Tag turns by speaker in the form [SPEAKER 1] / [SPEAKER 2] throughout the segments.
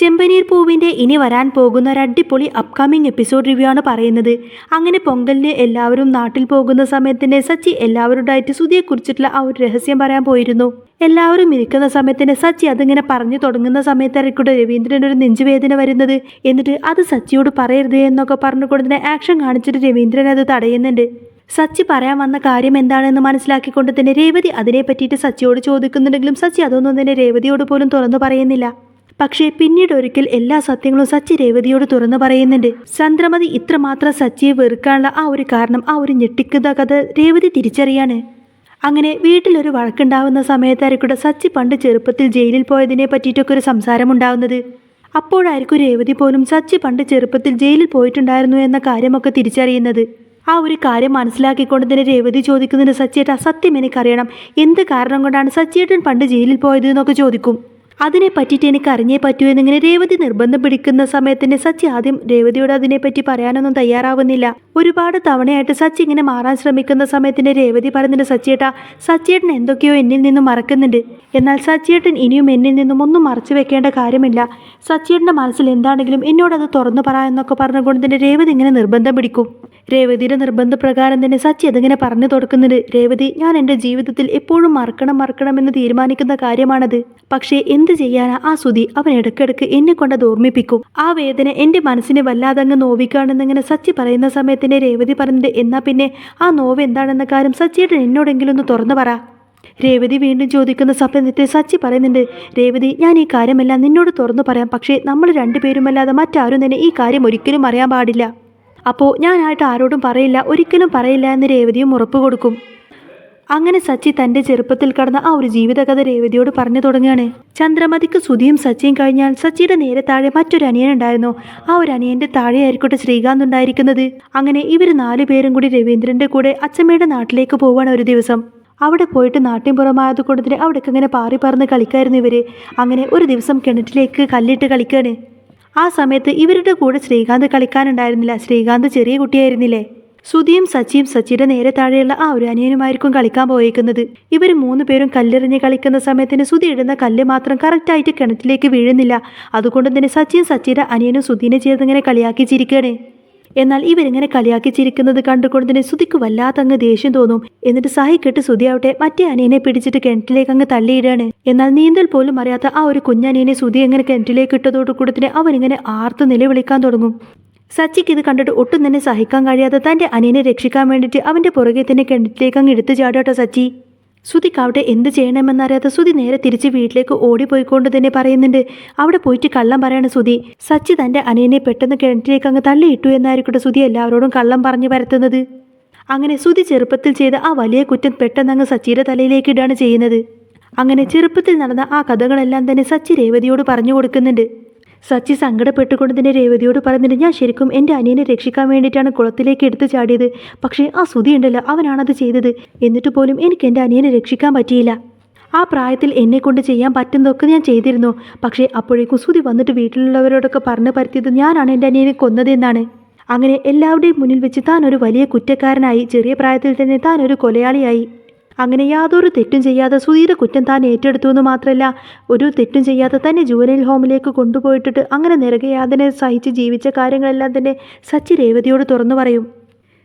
[SPEAKER 1] ചെമ്പനീർ പൂവിൻ്റെ ഇനി വരാൻ പോകുന്ന ഒരു അടിപൊളി അപ്കമിങ് എപ്പിസോഡ് റിവ്യൂ ആണ് പറയുന്നത്. അങ്ങനെ പൊങ്കലിന് എല്ലാവരും നാട്ടിൽ പോകുന്ന സമയത്തിന് സച്ചി എല്ലാവരുമായിട്ട് സുധിയെക്കുറിച്ചിട്ടുള്ള ആ ഒരു രഹസ്യം പറയാൻ പോയിരുന്നു. എല്ലാവരും ഇരിക്കുന്ന സമയത്തിന് സച്ചി അതിങ്ങനെ പറഞ്ഞു തുടങ്ങുന്ന സമയത്തായിരിക്കും രവീന്ദ്രൻ ഒരു നെഞ്ചുവേദന വരുന്നത്. എന്നിട്ട് അത് സച്ചിയോട് പറയരുത് എന്നൊക്കെ പറഞ്ഞുകൊണ്ട് തന്നെ ആക്ഷൻ കാണിച്ചിട്ട് രവീന്ദ്രൻ അത് തടയുന്നുണ്ട്. സച്ചി പറയാൻ വന്ന കാര്യം എന്താണെന്ന് മനസ്സിലാക്കിക്കൊണ്ട് തന്നെ രേവതി അതിനെ പറ്റിയിട്ട് സച്ചിയോട് ചോദിക്കുന്നുണ്ടെങ്കിലും സച്ചി അതൊന്നും തന്നെ രേവതിയോട് പോലും തുറന്നു പറയുന്നില്ല. പക്ഷേ പിന്നീട് ഒരിക്കൽ എല്ലാ സത്യങ്ങളും സച്ചി രേവതിയോട് തുറന്നു പറയുന്നുണ്ട്. ചന്ദ്രമതി ഇത്രമാത്രം സച്ചിയെ വെറുക്കാനുള്ള ആ ഒരു കാരണം, ആ ഒരു ഞെട്ടിക്കുന്ന കഥ രേവതി തിരിച്ചറിയാണ്. അങ്ങനെ വീട്ടിലൊരു വഴക്കുണ്ടാവുന്ന സമയത്തായിരിക്കും സച്ചി പണ്ട് ചെറുപ്പത്തിൽ ജയിലിൽ പോയതിനെ പറ്റിയിട്ടൊക്കെ ഒരു സംസാരമുണ്ടാവുന്നത്. അപ്പോഴായിരിക്കും രേവതി പോലും സച്ചി പണ്ട് ചെറുപ്പത്തിൽ ജയിലിൽ പോയിട്ടുണ്ടായിരുന്നു എന്ന കാര്യമൊക്കെ തിരിച്ചറിയുന്നത്. ആ ഒരു കാര്യം മനസ്സിലാക്കിക്കൊണ്ട് തന്നെ രേവതി ചോദിക്കുന്നുണ്ട്, സച്ചിയേട്ടാ സത്യം എനിക്കറിയണം, എന്ത് കാരണം കൊണ്ടാണ് സച്ചിയേട്ടൻ പണ്ട് ജയിലിൽ പോയത് എന്നൊക്കെ ചോദിക്കും. അതിനെ പറ്റിയിട്ട് എനിക്ക് അറിഞ്ഞേ പറ്റൂ എന്നിങ്ങനെ രേവതി നിർബന്ധം പിടിക്കുന്ന സമയത്തിന് സച്ചി ആദ്യം രേവതിയോട് അതിനെപ്പറ്റി പറയാനൊന്നും തയ്യാറാവുന്നില്ല. ഒരുപാട് തവണയായിട്ട് സച്ചി ഇങ്ങനെ മാറാൻ ശ്രമിക്കുന്ന സമയത്തിന് രേവതി പറയുന്നുണ്ട്, സച്ചിയേട്ടൻ എന്തൊക്കെയോ എന്നിൽ നിന്നും മറക്കുന്നുണ്ട്. എന്നാൽ സച്ചിയേട്ടൻ ഇനിയും എന്നിൽ നിന്നും ഒന്നും മറച്ചു വെക്കേണ്ട കാര്യമില്ല. സച്ചിയേട്ടൻ്റെ മനസ്സിൽ എന്താണെങ്കിലും എന്നോടത് തുറന്നു പറ എന്നൊക്കെ പറഞ്ഞുകൊണ്ട് തന്നെ രേവതി ഇങ്ങനെ നിർബന്ധം പിടിക്കും. രേവതിയുടെ നിർബന്ധപ്രകാരം തന്നെ സച്ചി അതിങ്ങനെ പറഞ്ഞു കൊടുക്കുന്നുണ്ട്, രേവതി, ഞാൻ എൻ്റെ ജീവിതത്തിൽ എപ്പോഴും മറക്കണമെന്ന് തീരുമാനിക്കുന്ന കാര്യമാണത്. പക്ഷേ എന്ത് ചെയ്യാനാ, ആ സുധി അവൻ ഇടയ്ക്കിടയ്ക്ക് എന്നെ കൊണ്ടത് ഓർമ്മിപ്പിക്കും. ആ വേദന എൻ്റെ മനസ്സിനെ വല്ലാതെ അങ്ങ് നോവിക്കാണെന്നിങ്ങനെ സച്ചി പറയുന്ന സമയത്തിന് രേവതി പറഞ്ഞിട്ട്, എന്നാ പിന്നെ ആ നോവ് എന്താണെന്ന കാര്യം സച്ചിയേട്ടൻ എന്നോടെങ്കിലും ഒന്ന് തുറന്നു പറ. രേവതി വീണ്ടും ചോദിക്കുന്ന സമയത്ത് സച്ചി പറയുന്നുണ്ട്, രേവതി, ഞാൻ ഈ കാര്യമെല്ലാം നിന്നോട് തുറന്നു പറയാം, പക്ഷേ നമ്മൾ രണ്ടുപേരുമല്ലാതെ മറ്റാരും തന്നെ ഈ കാര്യം ഒരിക്കലും അറിയാൻ പാടില്ല. അപ്പോൾ ഞാനായിട്ട് ആരോടും പറയില്ല, ഒരിക്കലും പറയില്ല എന്ന് രേവതിയും ഉറപ്പ് കൊടുക്കും. അങ്ങനെ സച്ചി തൻ്റെ ചെറുപ്പത്തിൽ കടന്ന ആ ഒരു ജീവിതകഥ രേവതിയോട് പറഞ്ഞു തുടങ്ങുകയാണ്. ചന്ദ്രമതിക്ക് സുധിയും സച്ചിയും കഴിഞ്ഞാൽ സച്ചിയുടെ നേരെ താഴെ മറ്റൊരു അനിയനുണ്ടായിരുന്നു. ആ ഒരു അനിയൻ്റെ താഴെയായിരിക്കട്ടെ ശ്രീകാന്ത് ഉണ്ടായിരിക്കുന്നത്. അങ്ങനെ ഇവർ 4 പേരും കൂടി രവീന്ദ്രൻ്റെ കൂടെ അച്ഛമ്മയുടെ നാട്ടിലേക്ക് പോവാണ് ഒരു ദിവസം. അവിടെ പോയിട്ട് നാട്യംപുറമായത് കൊണ്ട് തന്നെ അവിടേക്ക് ഇങ്ങനെ പാറി പറന്ന് കളിക്കായിരുന്നു ഇവർ. അങ്ങനെ ഒരു ദിവസം കിണറ്റിലേക്ക് കല്ലിട്ട് കളിക്കുകയാണ്. ആ സമയത്ത് ഇവരുടെ കൂടെ ശ്രീകാന്ത് കളിക്കാനുണ്ടായിരുന്നില്ല. ശ്രീകാന്ത് ചെറിയ കുട്ടിയായിരുന്നില്ലേ. സുധിയും സച്ചിയും സച്ചിയുടെ നേരെ താഴെയുള്ള ആ ഒരു അനിയനുമായിരിക്കും കളിക്കാൻ പോയേക്കുന്നത്. ഇവർ 3 പേരും കല്ലെറിഞ്ഞ് കളിക്കുന്ന സമയത്തിന് സുധി ഇടുന്ന കല്ല് മാത്രം കറക്റ്റായിട്ട് കിണറ്റിലേക്ക് വീഴുന്നില്ല. അതുകൊണ്ട് തന്നെ സച്ചിയും സച്ചിയുടെ അനിയനും സുധീനെ ചേർന്നിങ്ങനെ കളിയാക്കി ചിരിക്കുകയാണ്. എന്നാൽ ഇവരിങ്ങനെ കളിയാക്കി ചിരിക്കുന്നത് കണ്ടുകൊണ്ട് തന്നെ സുധിക്ക് വല്ലാത്ത അങ്ങ് ദേഷ്യം തോന്നും. എന്നിട്ട് സഹിക്കെട്ട് സുധി ആവട്ടെ മറ്റേ അനിയനെ പിടിച്ചിട്ട് കിണറ്റിലേക്ക് അങ്ങ് തള്ളിയിടാണ്. എന്നാൽ നീന്തൽ പോലും അറിയാത്ത ആ ഒരു കുഞ്ഞനിയനെ സുധി എങ്ങനെ കിണറ്റിലേക്ക് ഇട്ടതോടുകൂടി തന്നെ അവനിങ്ങനെ ആർത്ത് നിലവിളിക്കാൻ തുടങ്ങും. സച്ചിക്ക് ഇത് കണ്ടിട്ട് ഒട്ടും തന്നെ സഹിക്കാൻ കഴിയാതെ തൻ്റെ അനിയനെ രക്ഷിക്കാൻ വേണ്ടിയിട്ട് അവൻ്റെ പുറകെ തന്നെ കിണറ്റിലേക്ക് അങ്ങ് എടുത്തു ചാടാട്ടോ സച്ചി. സുധിക്കാവട്ടെ എന്ത് ചെയ്യണമെന്നറിയാത്ത സുധി നേരെ തിരിച്ച് വീട്ടിലേക്ക് ഓടിപ്പോയിക്കൊണ്ട് തന്നെ പറയുന്നുണ്ട്, അവിടെ പോയിട്ട് കള്ളം പറയണം സുധി. സച്ചി തൻ്റെ അനിയനെ പെട്ടെന്ന് കിണറ്റിലേക്ക് അങ്ങ് തള്ളിയിട്ടു എന്നായിരിക്കട്ടെ സുധി എല്ലാവരോടും കള്ളം പറഞ്ഞു പരത്തുന്നത്. അങ്ങനെ സുധി ചെറുപ്പത്തിൽ ചെയ്ത ആ വലിയ കുറ്റം പെട്ടെന്ന് അങ്ങ് സച്ചിയുടെ തലയിലേക്ക് ഇടാണ് ചെയ്യുന്നത്. അങ്ങനെ ചെറുപ്പത്തിൽ നടന്ന ആ കഥകളെല്ലാം തന്നെ സച്ചി രേവതിയോട് പറഞ്ഞു കൊടുക്കുന്നുണ്ട്. സച്ചി സങ്കടപ്പെട്ടുകൊണ്ട് തന്നെ രേവതിയോട് പറയുന്നുണ്ട്, ഞാൻ ശരിക്കും എൻ്റെ അനിയനെ രക്ഷിക്കാൻ വേണ്ടിയിട്ടാണ് കുളത്തിലേക്ക് എടുത്തു ചാടിയത്. പക്ഷേ ആ സുധി ഉണ്ടല്ലോ, അവനാണത് ചെയ്തത്. എന്നിട്ട് പോലും എനിക്ക് എൻ്റെ അനിയനെ രക്ഷിക്കാൻ പറ്റിയില്ല. ആ പ്രായത്തിൽ എന്നെക്കൊണ്ട് ചെയ്യാൻ പറ്റുന്നതൊക്കെ ഞാൻ ചെയ്തിരുന്നു. പക്ഷേ അപ്പോഴേക്കും സുധി വന്നിട്ട് വീട്ടിലുള്ളവരോടൊക്കെ പറഞ്ഞു പരത്തിയത് ഞാനാണ് എൻ്റെ അനിയനെ കൊന്നതെന്നാണ്. അങ്ങനെ എല്ലാവരുടെയും മുന്നിൽ വെച്ച് താൻ ഒരു വലിയ കുറ്റക്കാരനായി. ചെറിയ പ്രായത്തിൽ തന്നെ താൻ ഒരു കൊലയാളിയായി. അങ്ങനെ യാതൊരു തെറ്റും ചെയ്യാതെ സുധിയുടെ കുറ്റം താൻ ഏറ്റെടുത്തു എന്ന് മാത്രമല്ല, ഒരു തെറ്റും ചെയ്യാതെ തന്നെ ജുവനൈൽ ഹോമിലേക്ക് കൊണ്ടുപോയിട്ടിട്ട് അങ്ങനെ നിരകയാതന സഹിച്ച് ജീവിച്ച കാര്യങ്ങളെല്ലാം തന്നെ സച്ചി രേവതിയോട് തുറന്നു പറയും.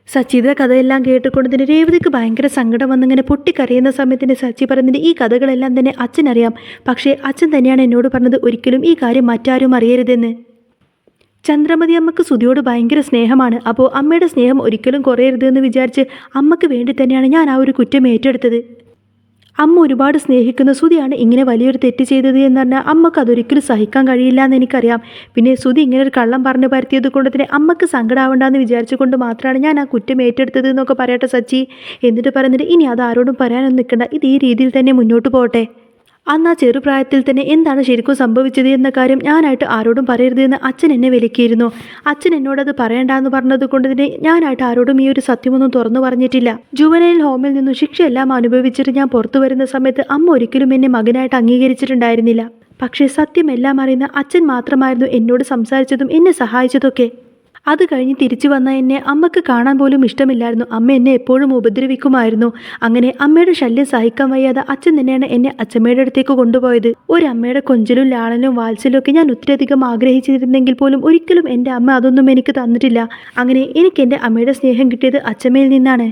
[SPEAKER 1] സച്ചിയുടെ കഥയെല്ലാം കേട്ടുകൊണ്ട് തന്നെ രേവതിക്ക് ഭയങ്കര സങ്കടം വന്നിങ്ങനെ പൊട്ടിക്കരയുന്ന സമയത്തിന് സച്ചി പറയുന്നത്, ഈ കഥകളെല്ലാം തന്നെ അച്ഛനറിയാം, പക്ഷേ അച്ഛൻ തന്നെയാണ് എന്നോട് പറഞ്ഞത് ഒരിക്കലും ഈ കാര്യം മറ്റാരും അറിയരുതെന്ന്. ചന്ദ്രമതി അമ്മക്ക് സുധിയോട് ഭയങ്കര സ്നേഹമാണ്. അപ്പോൾ അമ്മയുടെ സ്നേഹം ഒരിക്കലും കുറയരുതെന്ന് വിചാരിച്ച് അമ്മക്ക് വേണ്ടി തന്നെയാണ് ഞാൻ ആ ഒരു കുറ്റം ഏറ്റെടുത്തത്. അമ്മ ഒരുപാട് സ്നേഹിക്കുന്ന സുധിയാണ് ഇങ്ങനെ വലിയൊരു തെറ്റ് ചെയ്തത് എന്ന് പറഞ്ഞാൽ അമ്മക്ക് അതൊരിക്കലും സഹിക്കാൻ കഴിയില്ല എന്ന് എനിക്കറിയാം. പിന്നെ സുധി ഇങ്ങനെ ഒരു കള്ളം പറഞ്ഞു പരത്തിയത് കൊണ്ട് തന്നെ അമ്മക്ക് സങ്കടമാവണ്ടെന്ന് വിചാരിച്ചുകൊണ്ട് മാത്രമാണ് ഞാൻ ആ കുറ്റം ഏറ്റെടുത്തത് എന്നൊക്കെ പറയട്ടെ സച്ചി. എന്നിട്ട് പറയുന്നത്, ഇനി അത് ആരോടും പറയാനൊന്നും നിൽക്കണ്ട, ഇത് ഈ രീതിയിൽ തന്നെ മുന്നോട്ട് പോകട്ടെ. അന്ന് ആ ചെറുപ്രായത്തിൽ തന്നെ എന്താണ് ശരിക്കും സംഭവിച്ചത് എന്ന കാര്യം ഞാനായിട്ട് ആരോടും പറയരുത് എന്ന് അച്ഛൻ എന്നെ വിലക്കിയിരുന്നു. അച്ഛൻ എന്നോടത് പറയണ്ടെന്ന് പറഞ്ഞത് കൊണ്ട് തന്നെ ഞാനായിട്ട് ആരോടും ഈ ഒരു സത്യമൊന്നും തുറന്നു പറഞ്ഞിട്ടില്ല. ജുവനൈൽ ഹോമിൽ നിന്നും ശിക്ഷയെല്ലാം അനുഭവിച്ചിട്ട് ഞാൻ പുറത്തു വരുന്ന സമയത്ത് അമ്മ ഒരിക്കലും എന്നെ മകനായിട്ട് അംഗീകരിച്ചിട്ടുണ്ടായിരുന്നില്ല. പക്ഷേ സത്യമെല്ലാം അറിയുന്ന അച്ഛൻ മാത്രമായിരുന്നു എന്നോട് സംസാരിച്ചതും എന്നെ സഹായിച്ചതൊക്കെ. അത് കഴിഞ്ഞ് തിരിച്ചു വന്ന എന്നെ അമ്മക്ക് കാണാൻ പോലും ഇഷ്ടമില്ലായിരുന്നു. അമ്മ എന്നെ എപ്പോഴും ഉപദ്രവിക്കുമായിരുന്നു. അങ്ങനെ അമ്മയുടെ ശല്യം സഹിക്കാൻ വയ്യാതെ അച്ഛൻ തന്നെയാണ് എന്നെ അച്ഛമ്മയുടെ അടുത്തേക്ക് കൊണ്ടുപോയത്. ഒരമ്മയുടെ കൊഞ്ചലും ലാളനും വാത്സല്യവും ഒക്കെ ഞാൻ ഒത്തിരിയധികം ആഗ്രഹിച്ചിരുന്നെങ്കിൽ പോലും ഒരിക്കലും എൻ്റെ അമ്മ അതൊന്നും എനിക്ക് തന്നിട്ടില്ല. അങ്ങനെ എനിക്ക് എൻ്റെ അമ്മയുടെ സ്നേഹം കിട്ടിയത് അച്ഛമ്മയിൽ നിന്നാണ്.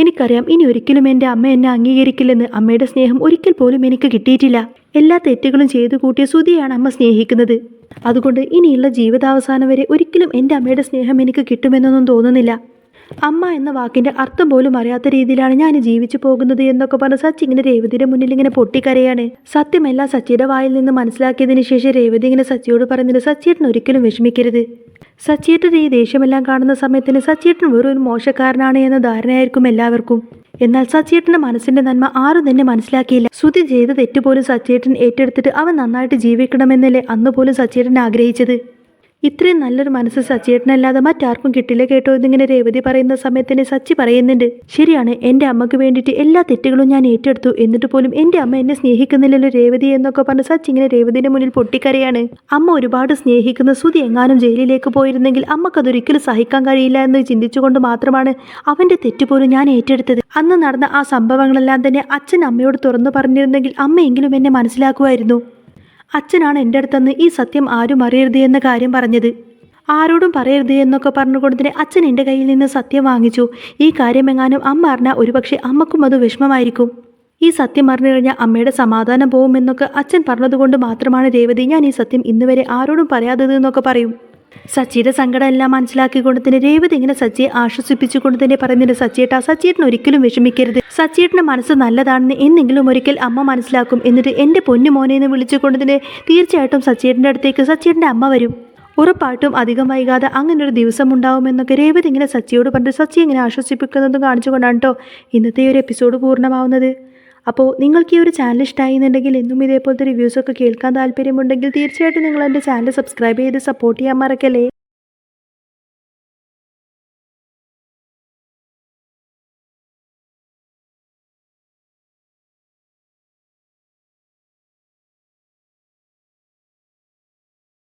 [SPEAKER 1] എനിക്കറിയാം ഇനി ഒരിക്കലും എൻ്റെ അമ്മ എന്നെ അംഗീകരിക്കില്ലെന്ന്. അമ്മയുടെ സ്നേഹം ഒരിക്കൽ പോലും എനിക്ക് കിട്ടിയിട്ടില്ല. എല്ലാ തെറ്റുകളും ചെയ്തു കൂട്ടിയ സുധിയാണ് അമ്മ സ്നേഹിക്കുന്നത്. അതുകൊണ്ട് ഇനിയുള്ള ജീവിതാവസാനം വരെ ഒരിക്കലും എൻ്റെ അമ്മയുടെ സ്നേഹം എനിക്ക് കിട്ടുമെന്നൊന്നും തോന്നുന്നില്ല. അമ്മ എന്ന വാക്കിൻ്റെ അർത്ഥം പോലും അറിയാത്ത രീതിയിലാണ് ഞാൻ ജീവിച്ചു പോകുന്നത് എന്നൊക്കെ പറഞ്ഞ് സച്ചി ഇങ്ങനെ രേവതിയുടെ മുന്നിൽ ഇങ്ങനെ പൊട്ടിക്കരയാണ്. സത്യമെല്ലാം സച്ചിയുടെ വായിൽ നിന്ന് മനസ്സിലാക്കിയതിന് ശേഷം രേവതി ഇങ്ങനെ സച്ചിയോട് പറയുന്നത്, സച്ചിയേട്ടൻ ഒരിക്കലും വിഷമിക്കരുത്. സച്ചിയേട്ടൻ ഈ ദേഷ്യമെല്ലാം കാണുന്ന സമയത്തിന് സച്ചിയേട്ടൻ വെറൊരു മോശക്കാരനാണ് എന്ന ധാരണയായിരിക്കും എല്ലാവർക്കും. എന്നാൽ സച്ചിയേട്ടൻ്റെ മനസ്സിൻ്റെ നന്മ ആരും തന്നെ മനസ്സിലാക്കിയില്ല. സുധി ചെയ്ത തെറ്റുപോലും സച്ചിയേട്ടൻ ഏറ്റെടുത്തിട്ട് അവൻ നന്നായിട്ട് ജീവിക്കണമെന്നല്ലേ അന്ന് പോലും സച്ചിയേട്ടൻ ആഗ്രഹിച്ചത്. ഇത്രയും നല്ലൊരു മനസ്സ് സച്ചിയേട്ടനല്ലാതെ മറ്റാർക്കും കിട്ടില്ല കേട്ടോ എന്നിങ്ങനെ രേവതി പറയുന്ന സമയത്തിന് സച്ചി പറയുന്നുണ്ട്, ശരിയാണ്, എൻ്റെ അമ്മക്ക് വേണ്ടിയിട്ട് എല്ലാ തെറ്റുകളും ഞാൻ ഏറ്റെടുത്തു, എന്നിട്ട് പോലും എൻ്റെ അമ്മ എന്നെ സ്നേഹിക്കുന്നില്ലല്ലോ രേവതി എന്നൊക്കെ പറഞ്ഞ് സച്ചി ഇങ്ങനെ രേവതിയുടെ മുന്നിൽ പൊട്ടിക്കരയാണ്. അമ്മ ഒരുപാട് സ്നേഹിക്കുന്ന സുധി എങ്ങാനും ജയിലിലേക്ക് പോയിരുന്നെങ്കിൽ അമ്മക്കതൊരിക്കലും സഹിക്കാൻ കഴിയില്ല എന്ന് ചിന്തിച്ചുകൊണ്ട് മാത്രമാണ് അവൻ്റെ തെറ്റുപോലും ഞാൻ ഏറ്റെടുത്തത്. അന്ന് നടന്ന ആ സംഭവങ്ങളെല്ലാം തന്നെ അച്ഛൻ അമ്മയോട് തുറന്നു പറഞ്ഞിരുന്നെങ്കിൽ അമ്മയെങ്കിലും എന്നെ മനസ്സിലാക്കുമായിരുന്നു. അച്ഛനാണ് എൻ്റെ അടുത്തന്ന് ഈ സത്യം ആരും അറിയരുത് എന്ന കാര്യം പറഞ്ഞത്. ആരോടും പറയരുത് എന്നൊക്കെ പറഞ്ഞുകൊണ്ട് തന്നെ അച്ഛൻ എൻ്റെ കയ്യിൽ നിന്ന് സത്യം വാങ്ങിച്ചു. ഈ കാര്യമെങ്ങാനും അമ്മ അറിഞ്ഞാൽ ഒരുപക്ഷെ അമ്മക്കും അത് വിഷമമായിരിക്കും. ഈ സത്യം അറിഞ്ഞു കഴിഞ്ഞാൽ അമ്മയുടെ സമാധാനം പോകുമെന്നൊക്കെ അച്ഛൻ പറഞ്ഞതുകൊണ്ട് മാത്രമാണ് രേവതി ഞാൻ ഈ സത്യം ഇന്നുവരെ ആരോടും പറയാത്തത് എന്നൊക്കെ പറയും. സച്ചിയുടെ സങ്കടം എല്ലാം മനസ്സിലാക്കിക്കൊണ്ട് തന്നെ രേവതി ഇങ്ങനെ സച്ചിയെ ആശ്വസിപ്പിച്ചുകൊണ്ട് തന്നെ പറയുന്നുണ്ട്, സച്ചിയേട്ടൻ ഒരിക്കലും വിഷമിക്കരുത്. സച്ചിയേട്ടൻ്റെ മനസ്സ് നല്ലതാണെന്ന് എന്നെങ്കിലും ഒരിക്കൽ അമ്മ മനസ്സിലാക്കും. എന്നിട്ട് എൻ്റെ പൊന്നു മോനെ എന്ന് വിളിച്ചുകൊണ്ട് തന്നെ തീർച്ചയായിട്ടും സച്ചിയേട്ടൻ്റെ അടുത്തേക്ക് സച്ചിയേട്ടൻ്റെ അമ്മ വരും. ഉറപ്പായിട്ടും അധികം വൈകാതെ അങ്ങനെ ഒരു ദിവസം ഉണ്ടാവുമെന്നൊക്കെ രേവതി ഇങ്ങനെ സച്ചിയോട് പറഞ്ഞിട്ട് സച്ചി ഇങ്ങനെ ആശ്വസിപ്പിക്കുന്നതും കാണിച്ചുകൊണ്ടാണ് കേട്ടോ ഇന്നത്തെ ഒരു എപ്പിസോഡ് പൂർണ്ണമാവുന്നത്. അപ്പോൾ നിങ്ങൾക്ക് ഈ ഒരു ചാനൽ ഇഷ്ടമായി എന്നുണ്ടെങ്കിൽ എന്നും ഇതേപോലത്തെ റിവ്യൂസൊക്കെ കേൾക്കാൻ താല്പര്യമുണ്ടെങ്കിൽ തീർച്ചയായിട്ടും നിങ്ങൾ എൻ്റെ ചാനൽ സബ്സ്ക്രൈബ് ചെയ്ത് സപ്പോർട്ട് ചെയ്യാൻ മറക്കല്ലേ.